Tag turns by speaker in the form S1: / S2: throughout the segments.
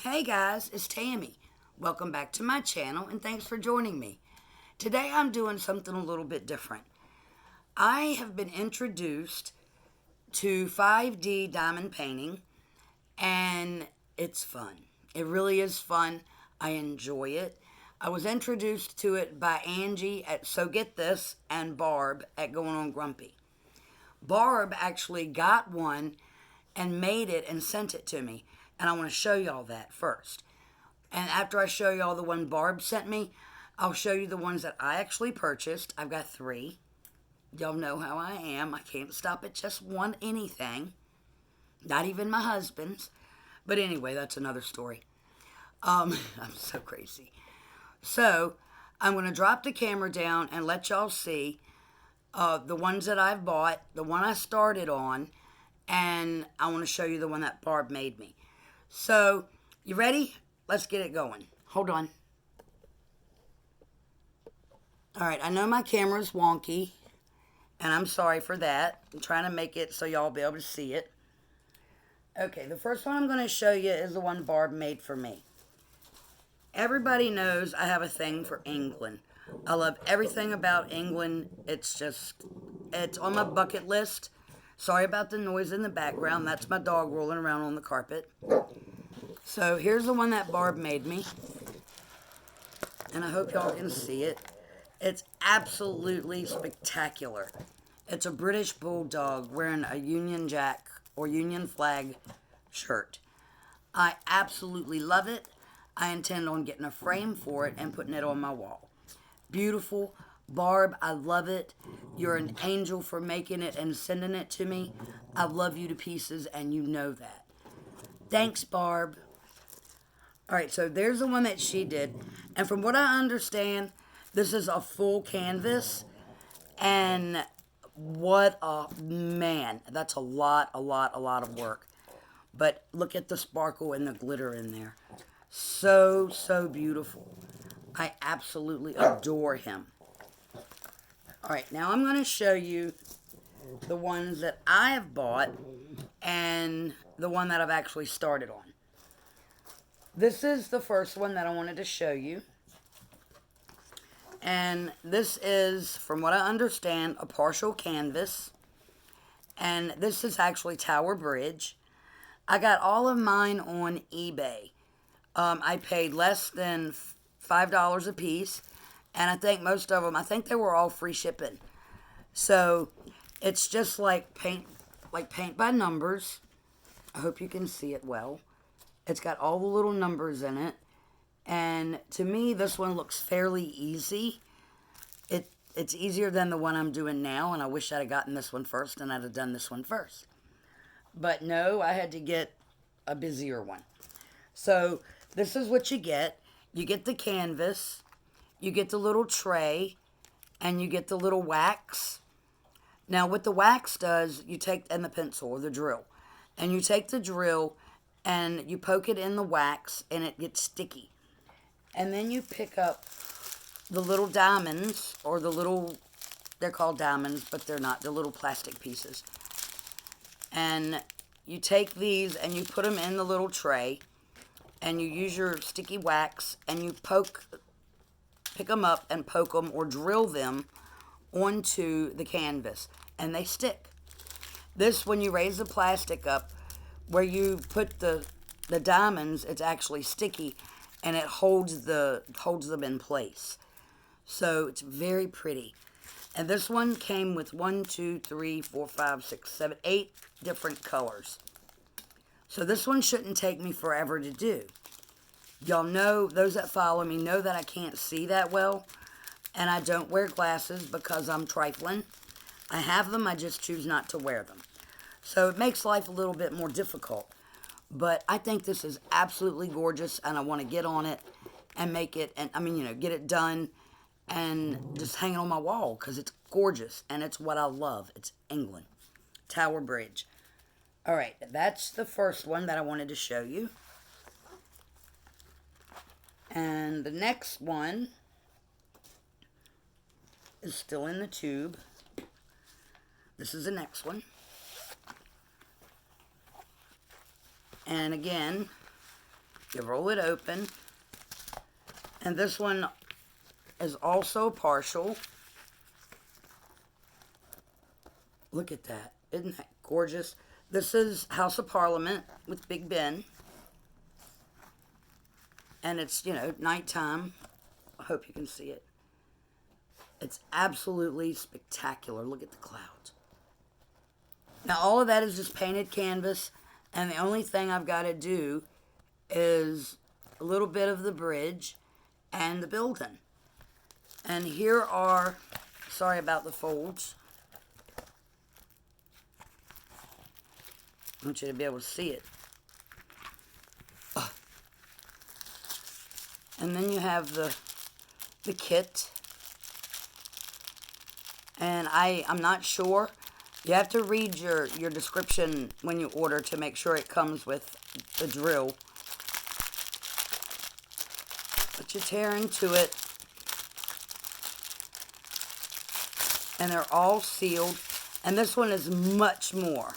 S1: Hey guys, it's Tammy. Welcome back to my channel and thanks for joining me. Today I'm doing something a little bit different. I have been introduced to 5D diamond painting and it's fun. It really is fun. I enjoy it. I was introduced to it by Angie at So Get This and Barb at Going on Grumpy. Barb actually got one and made it and sent it to me. And I want to show y'all that first. And after I show y'all the one Barb sent me, I'll show you the ones that I actually purchased. I've got 3. Y'all know how I am. I can't stop at just one anything. Not even my husband's. But anyway, that's another story. I'm so crazy. So, I'm going to drop the camera down and let y'all see the ones that I've bought, the one I started on, and I want to show you the one that Barb made me. So, you ready? Let's get it going. Hold on. Alright, I know my camera's wonky, and I'm sorry for that. I'm trying to make it so y'all will be able to see it. Okay, the first one I'm going to show you is the one Barb made for me. Everybody knows I have a thing for England. I love everything about England. It's on my bucket list. Sorry about the noise in the background. That's my dog rolling around on the carpet. So here's the one that Barb made me. And I hope y'all can see it. It's absolutely spectacular. It's a British bulldog wearing a Union Jack or Union flag shirt. I absolutely love it. I intend on getting a frame for it and putting it on my wall. Beautiful. Barb, I love it. You're an angel for making it and sending it to me. I love you to pieces and you know that. Thanks, Barb. Alright, so there's the one that she did. And from what I understand, this is a full canvas. And what a man. That's a lot of work. But look at the sparkle and the glitter in there. So beautiful. I absolutely adore him. Alright, now I'm going to show you the ones that I have bought and the one that I've actually started on. This is the first one that I wanted to show you. And this is, from what I understand, a partial canvas. And this is actually Tower Bridge. I got all of mine on eBay. I paid less than $5 a piece. And I think most of them, I think they were all free shipping. So, it's just like paint by numbers. I hope you can see it well. It's got all the little numbers in it. And to me, this one looks fairly easy. It's easier than the one I'm doing now, and I wish I'd have gotten this one first, and I'd have done this one first. But no, I had to get a busier one. So, this is what you get. You get the canvas, you get the little tray, and you get the little wax. Now, what the wax does, you take, and the pencil or the drill, and you take the drill and you poke it in the wax and it gets sticky. And then you pick up the little diamonds, or they're called diamonds, but they're not, they're little plastic pieces. And you take these and you put them in the little tray and you use your sticky wax and you pick them up and poke them or drill them onto the canvas and they stick. This, when you raise the plastic up, where you put the diamonds, it's actually sticky and it holds them in place. So it's very pretty. And this one came with 1, 2, 3, 4, 5, 6, 7, 8 different colors. So this one shouldn't take me forever to do. Y'all know, those that follow me know that I can't see that well. And I don't wear glasses because I'm trifling. I have them, I just choose not to wear them. So it makes life a little bit more difficult. But I think this is absolutely gorgeous and I want to get on it and make it, and get it done and just hang it on my wall because it's gorgeous and it's what I love. It's England. Tower Bridge. Alright, that's the first one that I wanted to show you. And the next one is still in the tube. This is the next one. And again, You roll it open. And this one is also partial. Look at that. Isn't that gorgeous? This is House of Parliament with Big Ben. And it's, nighttime. I hope you can see it. It's absolutely spectacular. Look at the clouds. Now, all of that is just painted canvas. And the only thing I've got to do is a little bit of the bridge and the building. And here are, sorry about the folds. I want you to be able to see it. And then you have the kit. And I'm not sure. You have to read your description when you order to make sure it comes with the drill. But you tear into it. And they're all sealed. And this one is much more.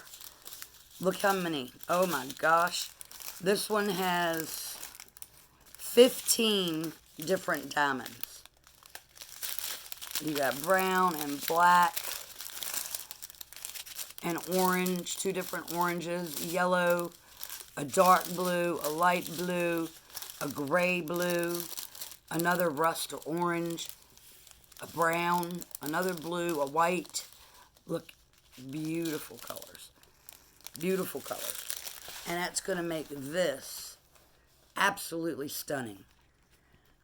S1: Look how many. Oh my gosh. This one has 15 different diamonds. You got brown and black and orange, 2 different oranges, yellow, a dark blue, a light blue, a gray blue, another rust or orange, a brown, another blue, a white. Look, beautiful colors. Beautiful colors. And that's going to make this absolutely stunning.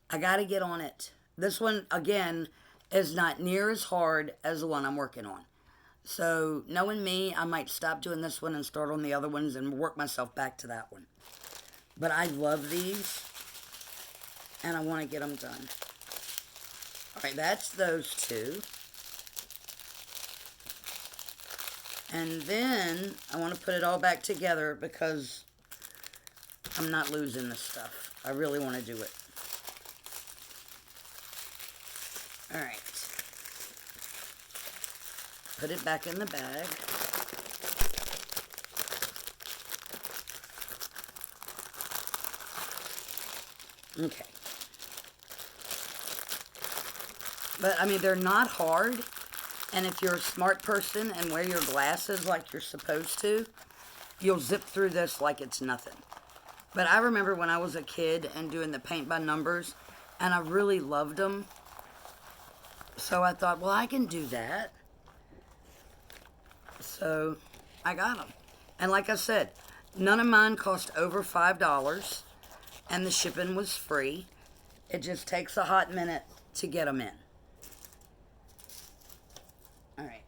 S1: I got to get on it. This one, again, is not near as hard as the one I'm working on. So, knowing me, I might stop doing this one and start on the other ones and work myself back to that one. But I love these. And I want to get them done. Alright, that's those 2. And then I want to put it all back together because I'm not losing this stuff. I really want to do it. Alright. Put it back in the bag. Okay. But, I mean, they're not hard. And if you're a smart person and wear your glasses like you're supposed to, you'll zip through this like it's nothing. But I remember when I was a kid and doing the paint by numbers, and I really loved them. So I thought, well, I can do that. So I got them. And like I said, none of mine cost over $5, and the shipping was free. It just takes a hot minute to get them in. Alright.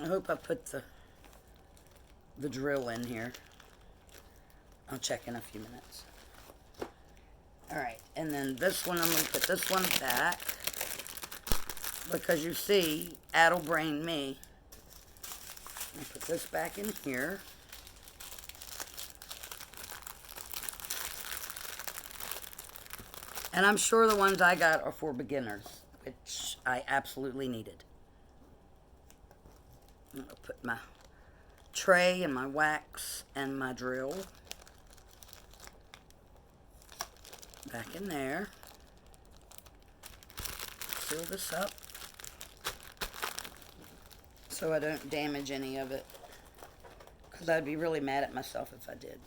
S1: I hope I put the drill in here. I'll check in a few minutes. Alright, and then this one, I'm going to put this one back. Because you see, addle brain me. I'll put this back in here. And I'm sure the ones I got are for beginners, which I absolutely needed. I'm going to put my tray and my wax and my drill back in there. Seal this up so I don't damage any of it, because I'd be really mad at myself if I did.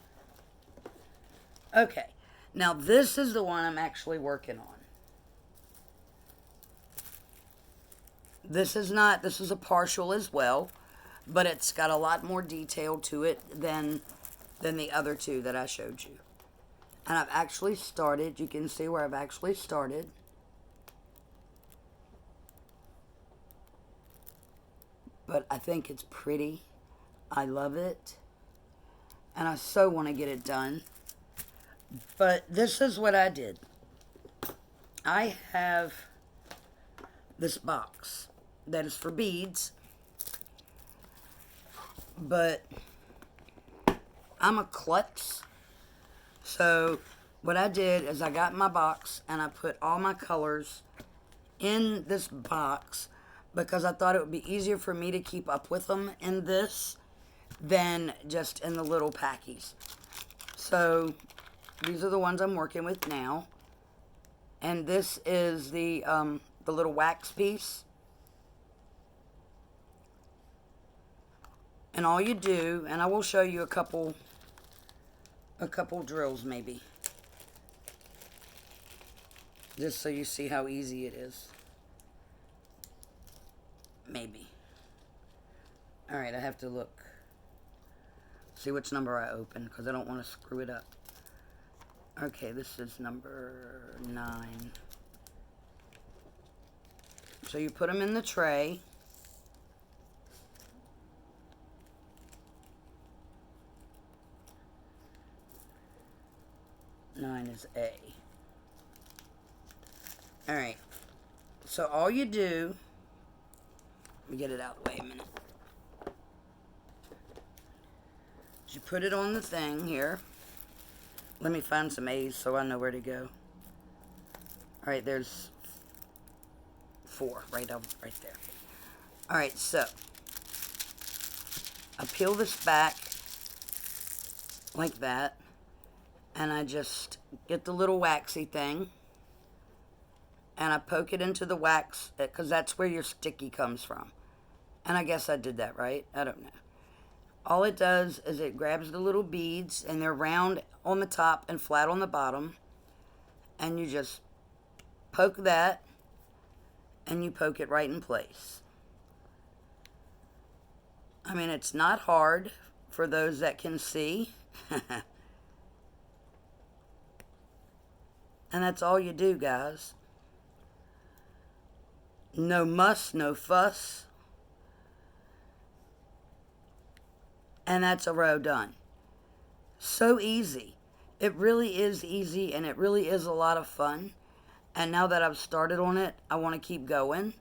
S1: Okay, now this is the one I'm actually working on. This is a partial as well, but it's got a lot more detail to it than the other 2 that I showed you. And I've actually started, you can see where I've actually started. But I think it's pretty. I love it. And I so want to get it done. But this is what I did. I have this box that is for beads. But I'm a klutz. So what I did is I got my box and I put all my colors in this box, because I thought it would be easier for me to keep up with them in this than just in the little packies. So these are the ones I'm working with now. And this is the little wax piece. And all you do, and I will show you a couple drills maybe. Just so you see how easy it is. Maybe. Alright, I have to look. See which number I open, because I don't want to screw it up. Okay, this is number 9. So you put them in the tray. Nine is A. Alright. So all you do, let me get it out of the way a minute. You put it on the thing here. Let me find some A's so I know where to go. Alright, there's 4 right there. Alright, so I peel this back like that, and I just get the little waxy thing, and I poke it into the wax, because that's where your sticky comes from. And I guess I did that right. I don't know. All it does is it grabs the little beads, and they're round on the top and flat on the bottom, and you just poke that, and you poke it right in place. I mean, it's not hard for those that can see. And that's all you do, guys. No muss, no fuss. And that's a row done. So easy. It really is easy, and it really is a lot of fun. And now that I've started on it, I want to keep going,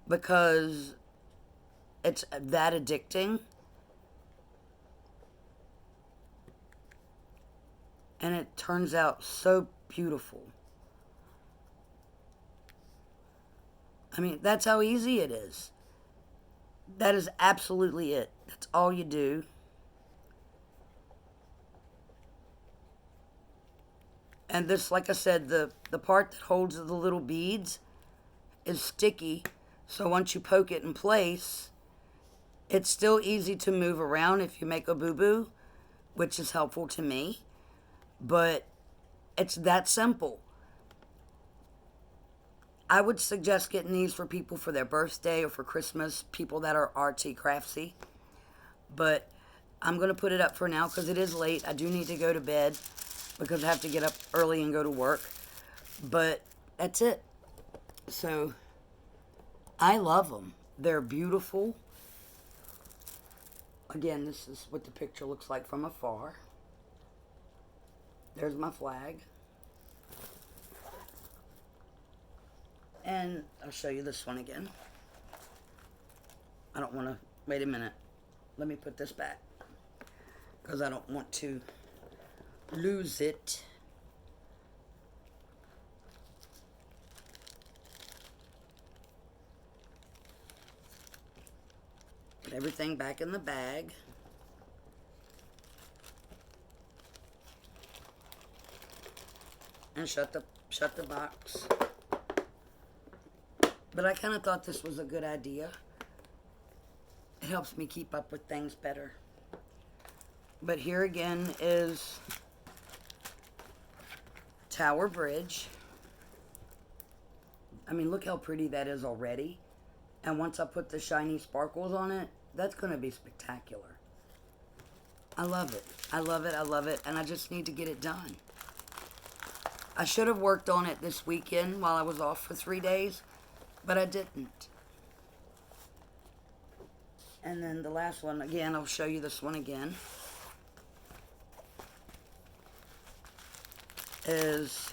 S1: because it's that addicting. And it turns out so beautiful. I mean, that's how easy it is. That is absolutely it. That's all you do. And this, like I said, the part that holds the little beads is sticky. So once you poke it in place, it's still easy to move around if you make a boo-boo, which is helpful to me. But it's that simple. I would suggest getting these for people for their birthday or for Christmas, people that are artsy, craftsy. But I'm going to put it up for now because it is late. I do need to go to bed because I have to get up early and go to work. But that's it. So I love them. They're beautiful. Again, this is what the picture looks like from afar. There's my flag. And I'll show you this one again. I don't want to... Wait a minute. Let me put this back, because I don't want to lose it. Put everything back in the bag. And shut the box. But I kind of thought this was a good idea. It helps me keep up with things better. But here again is Tower Bridge. I mean, look how pretty that is already. And once I put the shiny sparkles on it, that's going to be spectacular. I love it. I love it. I love it. And I just need to get it done. I should have worked on it this weekend while I was off for 3 days, but I didn't. And then the last one, again, I'll show you this one again, is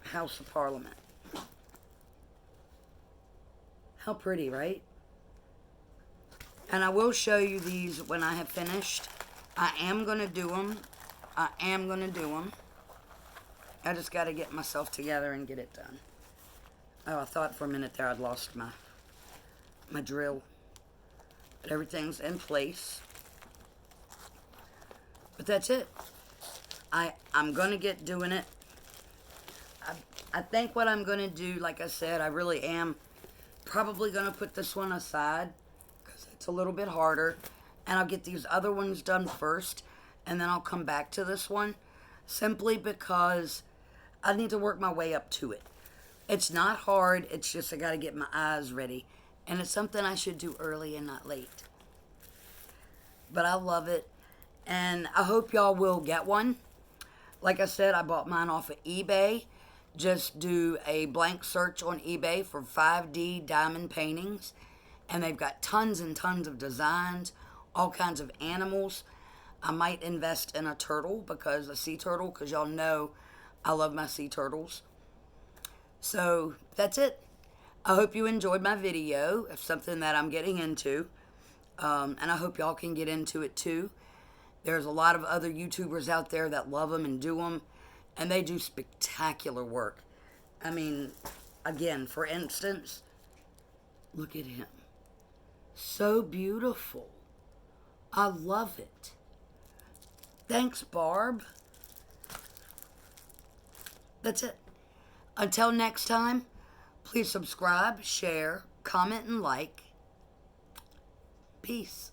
S1: House of Parliament. How pretty, right? And I will show you these when I have finished. I am going to do them. I just got to get myself together and get it done. Oh, I thought for a minute there I'd lost my drill. But everything's in place. But that's it. I'm going to get doing it. I think what I'm going to do, like I said, I really am probably going to put this one aside because it's a little bit harder. And I'll get these other ones done first. And then I'll come back to this one. Simply because I need to work my way up to it. It's not hard. It's just I got to get my eyes ready. And it's something I should do early and not late. But I love it. And I hope y'all will get one. Like I said, I bought mine off of eBay. Just do a blank search on eBay for 5D diamond paintings. And they've got tons and tons of designs. All kinds of animals. I might invest in a turtle, because a sea turtle, because y'all know I love my sea turtles. So that's it. I hope you enjoyed my video. It's something that I'm getting into. And I hope y'all can get into it too. There's a lot of other YouTubers out there that love them and do them. And they do spectacular work. I mean, again, for instance, look at him. So beautiful. I love it. Thanks, Barb. That's it. Until next time, please subscribe, share, comment, and like. Peace.